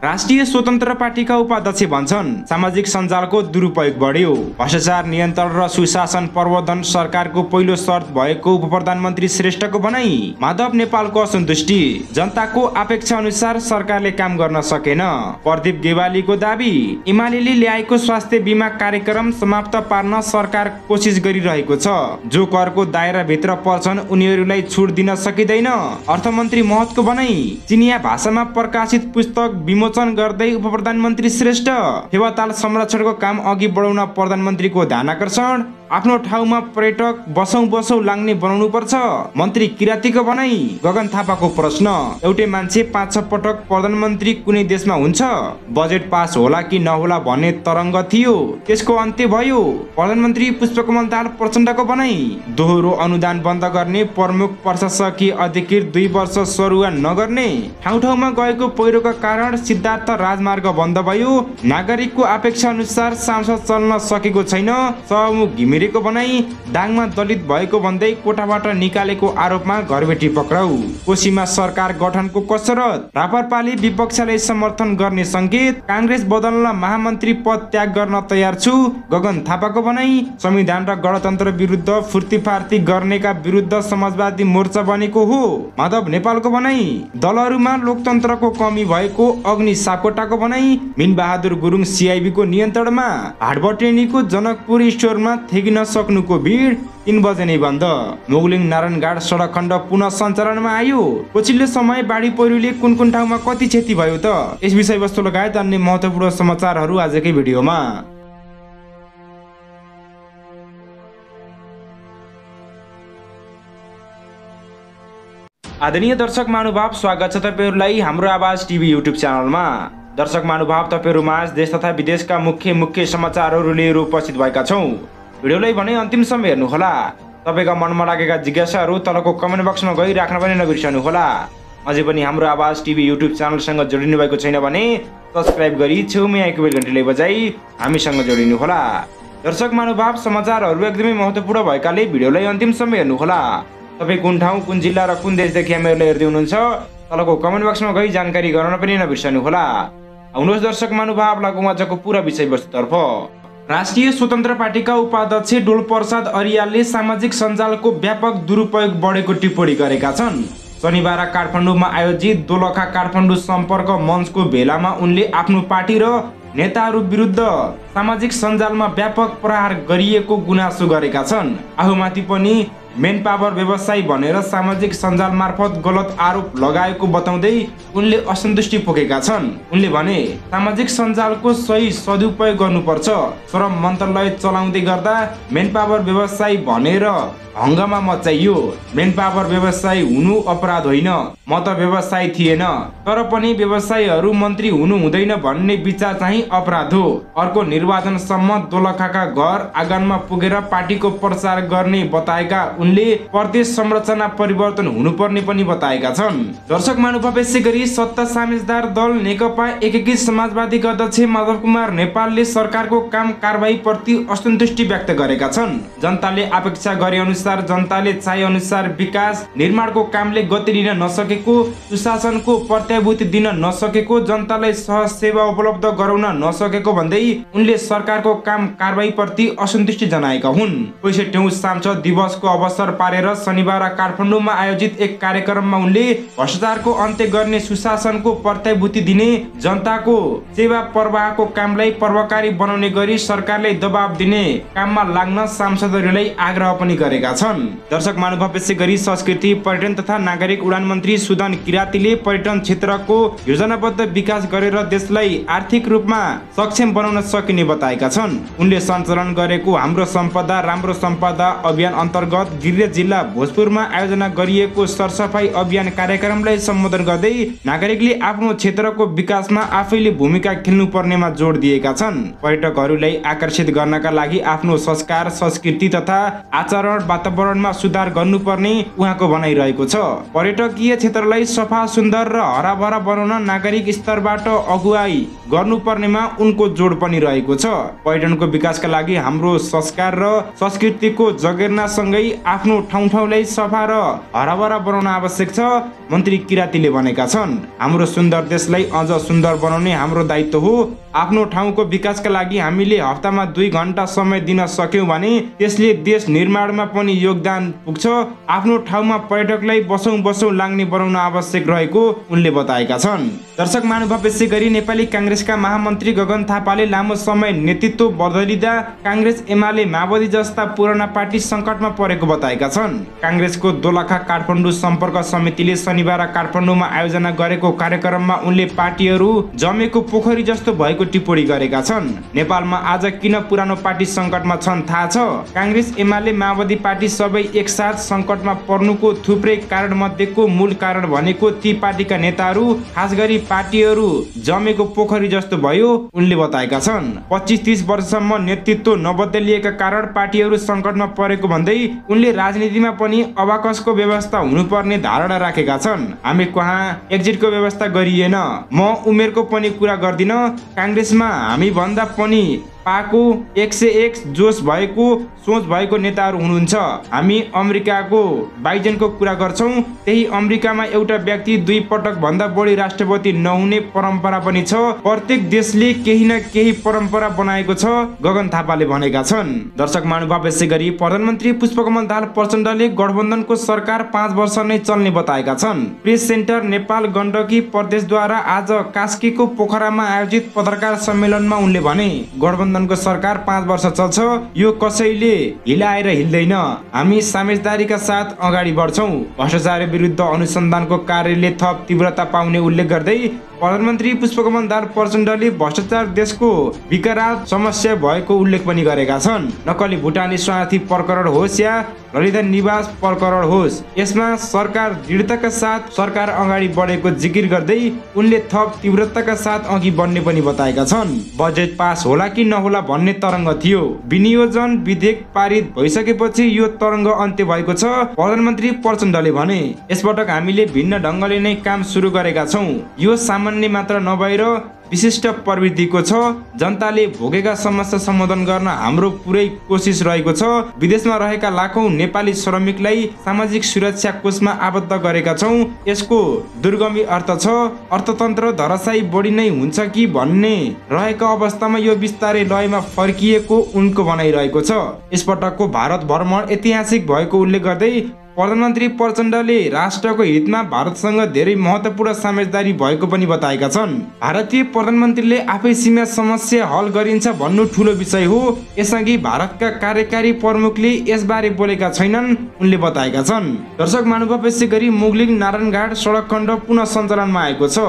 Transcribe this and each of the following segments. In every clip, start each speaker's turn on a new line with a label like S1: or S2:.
S1: राष्ट्रिय स्वतन्त्र पार्टीका उपाध्यक्ष भन्छन् सामाजिक सञ्जालको दुरुपयोग बढ्यो। भ्रष्टाचार नियन्त्रण र सुशासन प्रवर्धन सरकारको पहिलो शर्त भएको उप प्रधानमन्त्री श्रेष्ठको भनाई। माधव नेपालको असन्तुष्टि, जनताको अपेक्षा अनुसार सरकारले काम गर्न सकेन। प्रदीप गेवालीको दाबी, एमालेले ल्याएको स्वास्थ्य बीमा कार्यक्रम समाप्त पार्न सरकार कोसिस गरिरहेको छ। जो करको दायरा भित्र पर्छन् उनीहरूलाई छुट दिन सकिँदैन। अर्थमन्त्री महतको भनाई। चिनिया भाषामा प्रकाशित पुस्तक विमोचन गर्दै उप प्रधानमन्त्री श्रेष्ठ। फेवाताल संरक्षणको काम अघि बढाउन प्रधानमन्त्रीको ध्यानआकर्षण। आफ्नो ठाउँमा पर्यटक बसौं लाग्ने बनाउनु पर्छ। मन्त्री किरातीको भनाई। गगन थापाको प्रश्न, एउटै मान्छे 5-6 पटक प्रधानमन्त्री कुनै देशमा हुन्छ? बजेट पास होला कि नहोला भन्ने तरङ्ग थियो, त्यसको अन्त्य भयो। प्रधानमन्त्री पुष्पकमल दाहाल प्रचण्डको भनाई। दोहोरो अनुदान बन्द गर्ने, प्रमुख प्रशासकीय अधिकृत 2 वर्ष सरुवा नगर्ने। ठाउँ गएको पहिरोका कारण सिद्धार्थ राजमार्ग बन्द भयो। नागरिकको अपेक्षा अनुसार सांसद चल्न सकेको छैन। सभामुख घिमिरेको भनाई। दाङमा दलित भएको भन्दै कोठाबाट निकालेको आरोपमा घरबेटी पक्राउ। कोशीमा सरकार गठनको कसरत। रापरपाले विपक्षलाई समर्थन गर्ने संकेत। कांग्रेस बदल्न महामन्त्री पद त्याग गर्न तयार छु। गगन थापाको भनाई। संविधान र गणतन्त्र विरुद्ध फुर्तीफार्ती गर्नेका विरुद्ध समाजवादी मोर्चा बनेको हो। माधव नेपालको भनाई। दलहरूमा लोकतन्त्रको कमी भएको अग्नि सापकोटाको भनाई। मिन बहादुर गुरुङ सीआईबी को नियन्त्रणमा। हाटबटेनीको जनकपुर स्टोरमा ठेकिन सक्नुको भिड 3 बजे नै बन्द। मोगलिङ नारायणघाट सडक खण्ड पुनः सञ्चालनमा आयो। पछिल्लो समय बाढी पहिरोले कुन ठाउँमा कति क्षति भयो त? यस विषयवस्तु लगायत अन्य महत्त्वपूर्ण समाचारहरू आजकै भिडियोमा। आदरणीय दर्शक महानुभाव, स्वागत छ तपाईहरुलाई हाम्रो आवाज टिभी युट्युब च्यानलमा। दर्शक महानुभाव, तपाईहरुमाझ देश तथा विदेशका मुख्य समाचारहरू लिएर उपस्थित भएका छौं। भिडियोलाई भने अन्तिम सम्म हेर्नु होला। तपाईका मनमा लागेका जिज्ञासाहरू तलको कमेन्ट बक्समा गई राख्न पनि नबिर्सनु होला। अझै पनि हाम्रो आवाज टिभी युट्युब च्यानलसँग जोडिनु भएको छैन भने सब्स्क्राइब गरी छेउमै आएको बेल घण्टीलाई बजाई हामीसँग जोडिनु होला। दर्शक महानुभाव, समाचारहरू एकदमै महत्त्वपूर्ण भएकाले भिडियोलाई अन्तिमसम्म हेर्नु होला। तपाई कुन ठाउँ, कुन जिल्ला र कुन देशदेखि हामीहरुले हेर्दै हुनुहुन्छ तलको कमेन्ट बक्समा गई जानकारी गराउन पनि नबिर्सनु होला। आउनुहोस् दर्शक महानुभाव, लागौँ आजको पूरा विषयवस्तुतर्फ। राष्ट्रिय स्वतन्त्र पार्टीका उपाध्यक्ष डोलप्रसाद अरियालले सामाजिक सञ्जालको व्यापक दुरुपयोग बढेको टिप्पणी गरेका छन्। शनिबार काठमाडौँमा आयोजित दोलखा काठमाडौँ सम्पर्क मञ्चको भेलामा उनले आफ्नो पार्टी र नेताहरू विरुद्ध सामाजिक सञ्जालमा व्यापक प्रहार गरिएको गुनासो गरेका छन्। आफूमाथि पनि मेन पावर व्यवसायी भनेर सामाजिक सञ्जाल मार्फत गलत आरोप लगाएको बताउँदै उनले असन्तुष्टि पोखेका छन्। उनले भने सामाजिक सञ्जालको सही सदुपयोग गर्नुपर्छ। श्रम मन्त्रालय चलाउँदै गर्दा मेन पावर व्यवसायी भनेर हंगामा मचाइयो। मेन पावर व्यवसायी हुनु अपराध होइन, म त व्यवसायी थिएन, तर पनि व्यवसायीहरू मन्त्री हुनु हुँदैन भन्ने विचार चाहिँ अपराध हो। अर्को निर्वाचनसम्म दोलखाका घर आँगनमा पुगेर पार्टीको प्रचार गर्ने बताएका उनले प्रदेश संरचना परिवर्तन हुनुपर्ने पनि बताएका छन्। दर्शक महानुभाव, यसैगरी सत्ता सामेजदार दल नेकपा एकीकृत समाजवादीका अध्यक्ष माधव कुमार नेपालले सरकारको काम कारबाही प्रति असन्तुष्टि व्यक्त गरेका छन्। जनताले अपेक्षा गरे अनुसार, जनताले चाहे अनुसार विकास निर्माणको कामले गति लिन नसकेको, सुशासनको प्रत्याभूति दिन नसकेको, जनतालाई सहज सेवा उपलब्ध गराउन नसकेको भन्दै उनले सरकारको काम कारबाही प्रति असन्तुष्टि जनाएका हुन्। 65औं सांसद दिवसको अवसर पारेर शनिबार काठमाडौँमा आयोजित एक कार्यक्रममा उनले भ्रष्टाचारको अन्त्य गर्ने, सुशासनको प्रत्याभूति दिने, जनताको सेवा प्रवाहको कामलाई प्रभावकारी बनाउने गरी सरकारले दबाब दिने काममा लाग्न सांसदहरूलाई आग्रह पनि गरेका छन्। दर्शक महानुभाव, यसैगरी संस्कृति, पर्यटन तथा नागरिक उडान मन्त्री सुदन किरातीले पर्यटन क्षेत्रको योजनाबद्ध विकास गरेर देशलाई आर्थिक रूपमा सक्षम बनाउन सकिने बताएका छन्। उनले सञ्चालन गरेको हाम्रो सम्पदा राम्रो सम्पदा अभियान अन्तर्गत गिरिजा जिल्ला भोजपुरमा आयोजना गरिएको सरसफाई अभियान कार्यक्रमलाई सम्बोधन गर्दै नागरिकले आफ्नो क्षेत्रको विकासमा आफैले भूमिका खेल्नु पर्नेमा जोड दिएका छन्। पर्यटकहरूलाई आकर्षित गर्नका लागि आफ्नो संस्कार, संस्कृति तथा आचरण वातावरणमा सुधार गर्नुपर्ने उहाँको भनाइरहेको छ। पर्यटकीय क्षेत्रलाई सफा, सुन्दर र हराभरा बनाउन नागरिक स्तरबाट अगुवाई गर्नुपर्नेमा उनको जोड पनि रहेको छ। पर्यटनको विकासका लागि हाम्रो संस्कार र संस्कृतिको जगेर्नासँगै आफ्नो ठाउँलाई सफा र हराभरा बनाउन आवश्यक छ, मन्त्री किरातीले भनेका छन्। हाम्रो सुन्दर देशलाई अझ सुन्दर बनाउने हाम्रो दायित्व हो। आफ्नो ठाउँको विकासका लागि हामीले हप्तामा 2 घण्टा समय दिन सक्यौं भने त्यसले देश निर्माणमा पनि योगदान पुग्छ। आफ्नो ठाउँमा पर्यटकलाई बसौं लाग्ने बनाउन आवश्यक रहेको उनले बताएका छन्। दर्शक महानुभाव, यसै गरी नेपाली कांग्रेसका महामन्त्री गगन थापाले लामो समय नेतृत्व बदलिँदा कांग्रेस एमाले माओवादी जस्ता पुराना पार्टी संकटमा परेको बताएका छन्। कांग्रेसको दोलखा काठमाडौँ सम्पर्क समितिले शनिबार काठमाडौँमा आयोजना गरेको कार्यक्रममा उनले पार्टीहरू जमेको पोखरी जस्तो भएको टिप्पणी गरेका छन्। नेपालमा आज किन पुरानो पार्टी संकटमा छन् थाहा छ? कांग्रेस एमाले माओवादी पार्टी सबै एकसाथ संकटमा पर्नुको थुप्रै कारण मध्येको मूल कारण भनेको ती पार्टीका नेताहरू, खास गरी पार्टीहरू जमेको पोखरी जस्तो भयो उनले बताएका छन्। 25-30 वर्षसम्म नेतृत्व नबदलिएका कारण पार्टीहरू संकटमा परेको भन्दै उनले राजनीतिमा पनि अबाकसको व्यवस्था हुनुपर्ने धारणा राखेका छन्। हामी कहाँ एक्जिटको व्यवस्था गरिएन। म उमेरको पनि कुरा गर्दिन। कांग्रेसमा हामी भन्दा पनि पाको 101 जोश भएको सोच भएको नेताहरू हुनुहुन्छ। हामी अमेरिकाको बाइडेनको कुरा गर्छौं। त्यही अमेरिकामा एउटा व्यक्ति 2 पटक भन्दा बढी राष्ट्रपति नहुने परम्परा पनि छ। प्रत्येक देशले केही न केही परम्परा बनाएको छ, गगन थापाले भनेका छन्। दर्शक महानुभाव, यसै गरी प्रधानमन्त्री पुष्पकमल दाहाल प्रचण्डले गठबन्धनको सरकार 5 वर्ष नै चल्ने बताएका छन्। प्रेस सेन्टर नेपाल गण्डकी प्रदेशद्वारा आज कास्कीको पोखरामा आयोजित पत्रकार सम्मेलनमा उनले भने, गठबन्धनको सरकार 5 वर्ष चल्छ। यो कसैले हिलाएर हिल्दैन। हामी साझेदारीका साथ अगाडि बढ्छौं। भ्रष्टाचार विरुद्ध अनुसन्धानको कार्यले थप तीव्रता पाउने उल्लेख गर्दै प्रधानमन्त्री पुष्पकमल दाहाल प्रचण्डले भ्रष्टाचार देशको विकराल समस्या भएको उल्लेख पनि गरेका छन्। नक्कली भुटानी स्वार्थी प्रकरण होस् या ललिता निवास प्रकरण होस्, यसमा सरकार दृढताका साथ सरकार अगाडि बढेको जिकिर गर्दै उनले थप तीव्रताका साथ अघि बढ्ने पनि बताएका छन्। बजेट पास होला कि नहोला भन्ने तरङ्ग थियो। विनियोजन विधेयक पारित भइसकेपछि यो तरङ्ग अन्त्य भएको छ, प्रधानमन्त्री प्रचण्डले भने। यसपटक हामीले भिन्न ढङ्गले नै काम सुरु गरेका छौं। यो सामान्य मात्र नभएर विशिष्ट प्रवृत्तिको छ। जनताले भोगेका समस्या समाधान गर्न हाम्रो पुरै कोसिस रहेको छ। विदेशमा रहेका लाखौं नेपाली श्रमिकलाई सामाजिक सुरक्षा कोषमा आबद्ध गरेका छौं। यसको दुर्गमी अर्थ छ अर्थतन्त्र धराशायी बढी नै हुन्छ कि भन्ने रहेको अवस्थामा यो बिस्तारै लयमा फर्किएको उनको भनाइरहेको छ। यसपटकको भारत भ्रमण ऐतिहासिक भएको उल्लेख गर्दै प्रधानमन्त्री प्रचण्डले राष्ट्रको हितमा भारतसँग धेरै महत्त्वपूर्ण साझेदारी भएको पनि बताएका छन्। भारतीय प्रधानमन्त्रीले आफै सीमा समस्या हल गरिन्छ भन्नु ठूलो विषय हो। यसअघि भारतका कार्यकारी प्रमुखले यसबारे बोलेका छैनन्, उनले बताएका छन्। दर्शक महानुभाव, यसै गरी मुगलिङ नारायणघाट सडक खण्ड पुनः सञ्चालनमा आएको छ।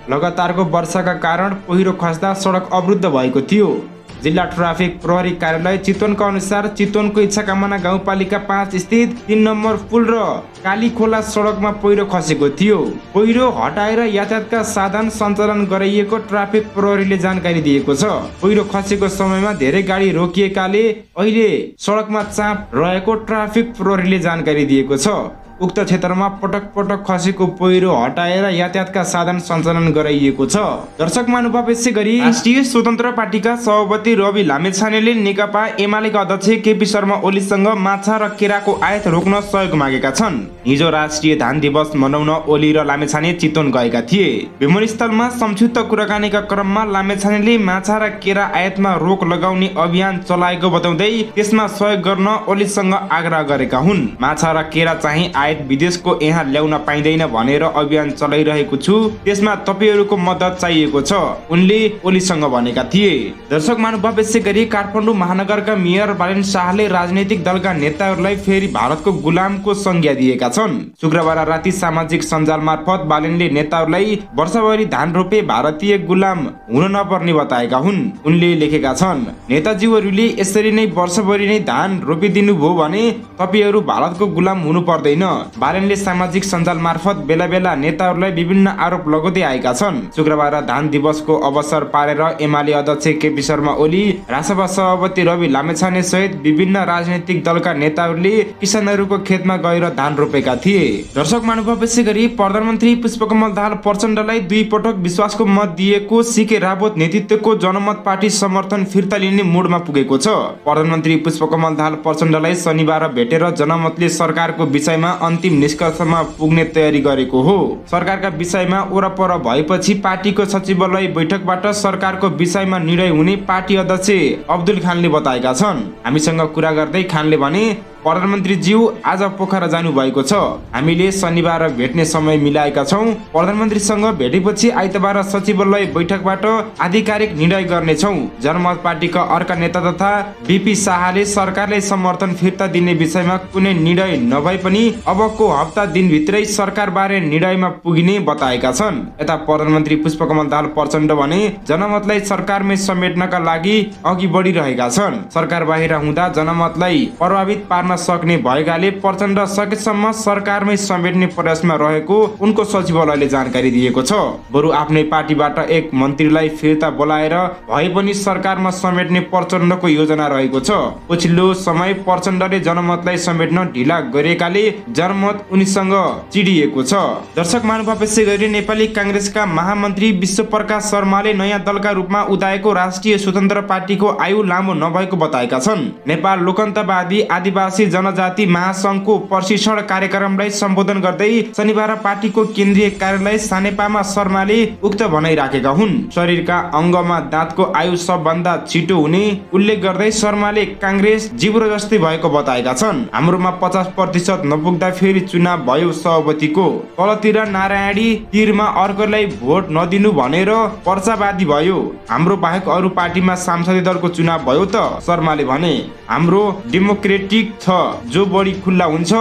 S1: लगातारको वर्षाका कारण पहिरो खस्दा सडक अवरुद्ध भएको थियो। जिल्ला ट्राफिक प्रहरी कार्यालय चितवनका अनुसार चितवनको इच्छाकामना गाउँपालिका 5 स्थित 3 नम्बर पुल र कालीखोला सडकमा पहिरो खसेको थियो। पहिरो हटाएर यातायातका साधन सञ्चालन गराइएको ट्राफिक प्रहरीले जानकारी दिएको छ। पहिरो खसेको समयमा धेरै गाडी रोकिएकाले अहिले सडकमा चाप रहेको ट्राफिक प्रहरीले जानकारी दिएको छ। उक्त क्षेत्रमा पटक पटक खसेको पहिरो हटाएर यातायातका साधन सञ्चालन गराइएको छ। दर्शक महानुभाव, यसै गरी राष्ट्रिय स्वतन्त्र पार्टीका सभापति रवि लामेछानेले नेकपा एमालेका अध्यक्ष केपी शर्मा ओलीसँग माछा र केराको आयात रोक्न सहयोग मागेका छन्। हिजो राष्ट्रिय धान दिवस मनाउन ओली र लामेछाने चितवन गएका थिए। विमानस्थलमा संक्षिप्त कुराकानीका क्रममा लामेछानेले माछा र केरा आयातमा रोक लगाउने अभियान चलाएको बताउँदै त्यसमा सहयोग गर्न ओलीसँग आग्रह गरेका हुन्। माछा र केरा चाहिँ विदेशको यहाँ ल्याउन पाइँदैन भनेर अभियान चलाइरहेको छु, त्यसमा तपाईहरूको मद्दत चाहिएको छ, उनले ओलीसँग भनेका थिए। दर्शक महानुभाव, यसै गरी काठमाडौँ महानगरका मेयर बालेन शाहले राजनैतिक दलका नेताहरूलाई फेरि भारतको गुलामको संज्ञा दिएका छन्। शुक्रबार राति सामाजिक सञ्जाल मार्फत बालेनले नेताहरूलाई वर्षभरि धान रोपे भारतीय गुलाम हुन नपर्ने बताएका हुन्। उनले लेखेका छन्, नेताजीहरूले यसरी नै वर्षभरि नै धान रोपिदिनु भयो भने तपाईहरू भारतको गुलाम हुनु पर्दैन। बालेनले सामाजिक सञ्जाल मार्फत बेला बेला नेताहरूलाई विभिन्न आरोप लगाउँदै आएका छन्। शुक्रबार धान दिवसको अवसर पारेर एमाले अध्यक्ष केपी शर्मा ओली, रासपा सभापति रवि लामेछाने सहित विभिन्न राजनैतिक दलका नेताहरूले किसानहरूको खेतमा गएर धान रोपेका थिए। दर्शक महानुभाव, यसै गरी प्रधानमन्त्री पुष्पकमल दाहाल प्रचण्डलाई 2 पटक विश्वासको मत दिएको सीके रावत नेतृत्वको जनमत पार्टी समर्थन फिर्ता लिने मोडमा पुगेको छ। प्रधानमन्त्री पुष्पकमल दाहाल प्रचण्डलाई शनिबार भेटेर जनमतले सरकारको विषयमा अन्तिम निष्कर्षमा पुग्ने तयारी गरेको हो। सरकारका विषयमा ओरपर भएपछि पार्टीको सचिवालय बैठकबाट सरकारको विषयमा निर्णय हुने पार्टी अध्यक्ष अब्दुल खानले बताएका छन्। हामीसँग कुरा गर्दै खानले भने, प्रधानमन्त्रीज्यू आज पोखरा जानु भएको छ। हामीले शनिबार भेट्ने समय मिलाएका छौँ। प्रधानमन्त्रीसँग भेटेपछि आइतबार सचिवालय बैठकबाट आधिकारिक निर्णय गर्नेछौँ। जनमत पार्टीका अर्का नेता तथा बीपी शाहले सरकारले समर्थन फिर्ता दिने विषयमा कुनै निर्णय नभए पनि अबको हप्ता दिनभित्रै सरकारबारे निर्णयमा पुगिने बताएका छन्। यता प्रधानमन्त्री पुष्पकमल दाहाल प्रचण्ड भने जनमतलाई सरकारमै समेट्नका लागि अघि बढिरहेका छन्। सरकार बाहिर हुँदा जनमतलाई प्रभावित पार्न सक्ने भएकाले प्रचण्ड सकेसम्म सरकारमै समेट्ने प्रयासमा रहेको उनको सचिवालयले जानकारी दिएको छ। बरु आफ्नै पार्टीबाट एक मन्त्रीलाई फिर्ता बोलाएर भए पनि सरकारमा समेट्ने प्रचण्डको योजना रहेको छ। पछिल्लो समय प्रचण्डले जनमतलाई समेट्न ढिला गरेकाले जनमत उनीसँग चिडिएको छ। दर्शक महानुभाव, यसै गरी नेपाली काङ्ग्रेसका महामन्त्री विश्वप्रकाश शर्माले नयाँ दलका रूपमा उदाएको राष्ट्रिय स्वतन्त्र पार्टीको आयु लामो नभएको बताएका छन्। नेपाल लोकतन्त्रवादी आदिवासी जनजाति महासंघको प्रशिक्षण कार्यक्रमलाई सम्बोधन गर्दै शनिबार पार्टीको केन्द्रीय कार्यालय सानेपामा शर्माले उक्त भनाइ राखेका हुन्। शरीरका अङ्गमा दाँतको आयु सबभन्दा छिटो हुने उल्लेख गर्दै शर्माले काङ्ग्रेस जिब्रो जस्तै भएको बताएका छन्। हाम्रोमा 50% नपुग्दा फेरि चुनाव भयो सभापतिको, तलतिर नारायणी, तीरमा अर्कोलाई भोट नदिनु भनेर पर्चावादी भयो। हाम्रो बाहेक अरू पार्टीमा सांसदीय दलको चुनाव भयो त? शर्माले भने, हाम्रो डेमोक्रेटिक छ, जो बढी खुल्ला हुन्छ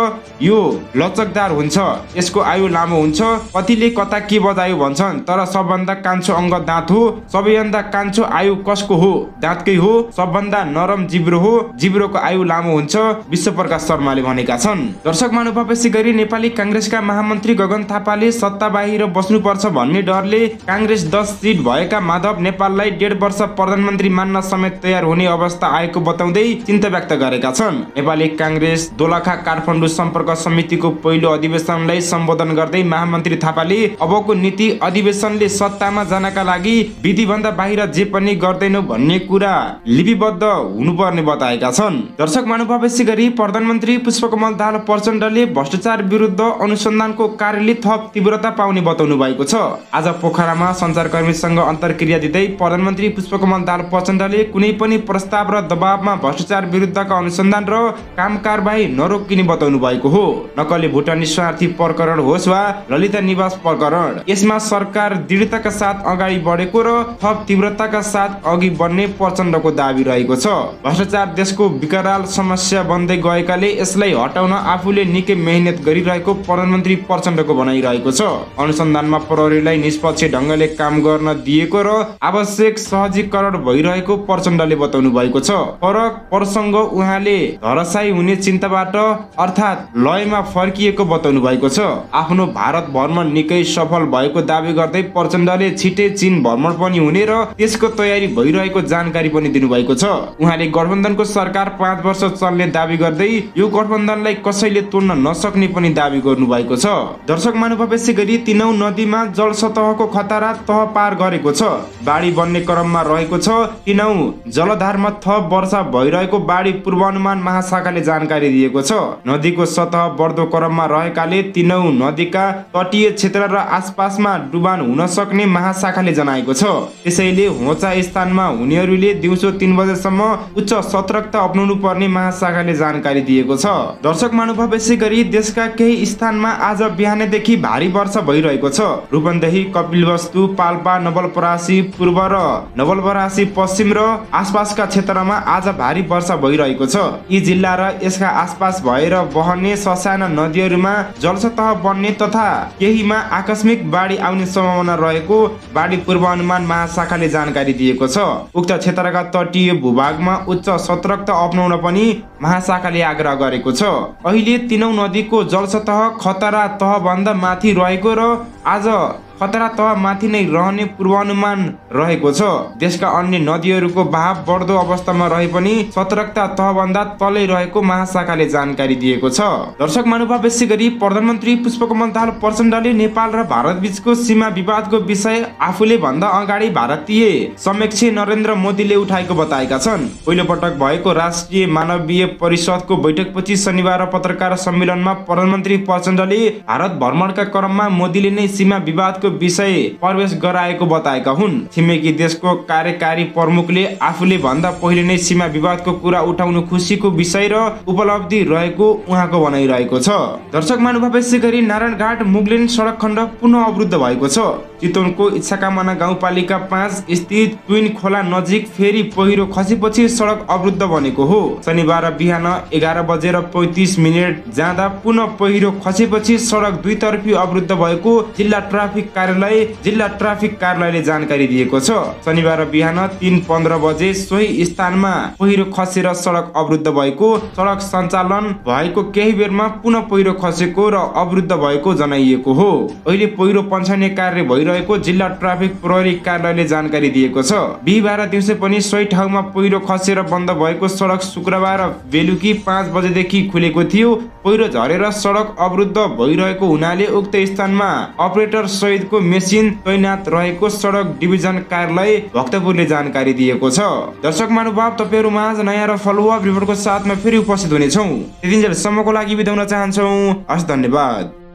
S1: यो लचकदार हुन्छ, यसको आयु लामो हुन्छ। कतिले कता के बजायो भन्छन्, तर सबभन्दा कान्छो अङ्ग दाँत हो। सबैभन्दा कान्छो आयु कसको हो? दाँतकै हो। सबभन्दा नरम जिब्रो हो, जिब्रोको आयु लामो हुन्छ, विश्वप्रकाश शर्माले भनेका छन्। दर्शक महानुभाव, यसै गरी नेपाली काङ्ग्रेसका महामन्त्री गगन थापाले सत्ता बाहिर बस्नुपर्छ भन्ने डरले काङ्ग्रेस 10 सिट भएका माधव नेपाललाई 1.5 वर्ष प्रधानमन्त्री मान्न समेत तयार हुने अवस्था आएको बताउँदै चिन्ता व्यक्त गरेका छन्। नेपाली काङ्ग्रेस दोलखा काठमाडौँ सम्पर्क समितिको पहिलो अधिवेशनलाई सम्बोधन गर्दै महामन्त्री थापाले अबको नीति अधिवेशनले सत्तामा जानका लागि विधिभन्दा बाहिर जे पनि गर्दैनौ भन्ने कुरा लिपिबद्ध हुनुपर्ने बताएका छन्। दर्शक महानुभाव, यसै गरी प्रधानमन्त्री पुष्पकमल दाहाल प्रचण्डले भ्रष्टाचार विरुद्ध अनुसन्धानको कार्यले थप तीव्रता पाउने बताउनु भएको छ। आज पोखरामा सञ्चारकर्मीसँग अन्तर्क्रिया दिँदै प्रधानमन्त्री पुष्पकमल दाहाल प्रचण्डले कुनै पनि प्रस्ताव र दबावमा भ्रष्टाचार विरुद्धका अनुसन्धान र काम कारबाही नरोकिने बताउनु भएको हो। नक्कली भुटानी शरणार्थी प्रकरण होस् वा ललिता निवास प्रकरण, यसमा सरकार दृढताका साथ अगाडि बढेको र थप तीव्रताका साथ अघि बढ्ने प्रचण्डको दाबी रहेको छ। भ्रष्टाचार देशको विकराल समस्या बन्दै गएकाले यसलाई हटाउन आफूले निकै मेहनत गरिरहेको प्रधानमन्त्री प्रचण्डको भनाइरहेको छ। अनुसन्धानमा प्रहरीलाई निष्पक्ष ढङ्गले काम गर्न दिएको र आवश्यक सहजीकरण भइरहेको प्रचण्डले बताउनु भएको छ। फरक प्रसङ्ग उहाँले धराशायी हुने चिन्ताबाट अर्थात् लयमा फर्किएको बताउनु भएको छ। आफ्नो भारत भ्रमण निकै सफल भएको दावी गर्दै प्रचण्डले छिटै चीन भ्रमण पनि हुने र त्यसको तयारी भइरहेको जानकारी पनि दिनुभएको छ। उहाँले गठबन्धनको सरकार 5 वर्ष चल्ने दावी गर्दै यो गठबन्धनलाई कसैले तोड्न नसक्ने पनि दावी गर्नु भएको छ। दर्शक महानुभाव, यसै गरी तिनौ नदीमा जल सतहको खतरा तह पार गरेको छ। बाढी बन्ने क्रममा रहेको छ। तिनौ जलधारमा थप वर्षा भइरहेको बाढी पूर्वानुमान महाशाखाले जानकारी दिएको छ। नदीको सतह बढ्दो क्रममा रहेकाले तिनौ नदीका तटीय क्षेत्र र आसपासमा डुबान हुन सक्ने महाशाखाले जनाएको छ। त्यसैले होचा स्थानमा हुनेहरूले दिउँसो 3 बजेसम्म उच्च सतर्कता अपनाउनु पर्ने महाशाखाले जानकारी दिएको छ। दर्शक महानुभाव, यसै गरी देशका केही स्थानमा आज बिहानदेखि भारी वर्षा भइरहेको छ। रूपन्देही, कपिलवस्तु, पाल्पा, नवलपरासी पूर्व र नवलपरासी पश्चिम र आसपासका क्षेत्रमा आज भारी वर्षा भइरहेको छ। यी जिल्ला र यसका आसपास भएर बहने ससाना नदीहरूमा जलसतह बढ्ने तथा केहीमा आकस्मिक बाढी आउने सम्भावना रहेको बाढी पूर्वानुमान महाशाखाले जानकारी दिएको छ। उक्त क्षेत्रका तटीय भूभागमा उच्च सतर्कता अपनाउन पनि महाशाखाले आग्रह गरेको छ। अहिले तीनौं नदीको जलसतह खतरा तहभन्दा माथि रहेको र आज खतरा तह माथि नै रहने पूर्वानुमान रहेको छ। देशका अन्य नदीहरूको बहाव बढ्दो अवस्थामा रहे पनि सतर्कता तहभन्दा तलै रहेको महाशाखाले जानकारी दिएको छ। दर्शक महानुभाव, यसै गरी प्रधानमन्त्री पुष्पकमल दाहाल प्रचण्डले नेपाल र भारत बीचको सीमा विवादको विषय आफूले भन्दा अगाडि भारतीय समक्ष नरेन्द्र मोदीले उठाएको बताएका छन्। पहिलो पटक भएको राष्ट्रिय मानवीय परिषदको बैठकपछि शनिबार पत्रकार सम्मेलनमा प्रधानमन्त्री प्रचण्डले भारत भ्रमणका क्रममा मोदीले नै सीमा विवादको विषय प्रवेश गराएको बताएका हुन्। छिमेकी देशको कार्यकारी प्रमुखले आफूले भन्दा पहिले नै सीमा विवादको कुरा उठाउनु खुसीको विषय र उपलब्धि रहेको उहाँको भनाइरहेको छ। दर्शक महानुभाव, यसै गरी नारायणघाट मुगलिन सडक खण्ड पुनः अवरुद्ध भएको छ। चितवनको इच्छाकामना गाउँपालिका 5 स्थित ट्विन खोला नजिक फेरि पहिरो खसेपछि सडक अवरुद्ध बनेको हो। शनिबार बिहान 11:35 जाँदा पुनः पहिरो खसेपछि सडक दुईतर्फी अवरुद्ध भएको जिल्ला ट्राफिक कार्यालयले जानकारी दिएको छ। शनिबार बिहान 3:15 बजे सोही स्थानमा पहिरो खसेर सडक अवरुद्ध भएको, सडक सञ्चालन भएको केही बेरमा पुनः पहिरो खसेको र अवरुद्ध भएको जनाइएको हो। अहिले पहिरो पन्छाउने कार्य भइरहेको जिल्ला ट्राफिक प्रहरी कार्यालयले जानकारी दिएको छ। बिहिबार दिउँसो पनि सोही ठाउँमा पहिरो खसेर बन्द भएको सडक शुक्रबार बेलुकी 5 बजेदेखि खुलेको थियो। पहिरो झरेर सडक अवरुद्ध भइरहेको हुनाले उक्त स्थानमा अपरेटर सहितको मेसिन तैनात रहेको सडक डिभिजन कार्यालय भक्तपुरले जानकारी दिएको छ। दर्शक महानुभाव, तपाईहरु माझ नयाँ र फलोअप रिपोर्टको साथमा फेरि उपस्थित हुनेछौँ। त्यतिन्जेलसम्मको लागि बिदा हुन चाहन्छौँ। हस्, धन्यवाद।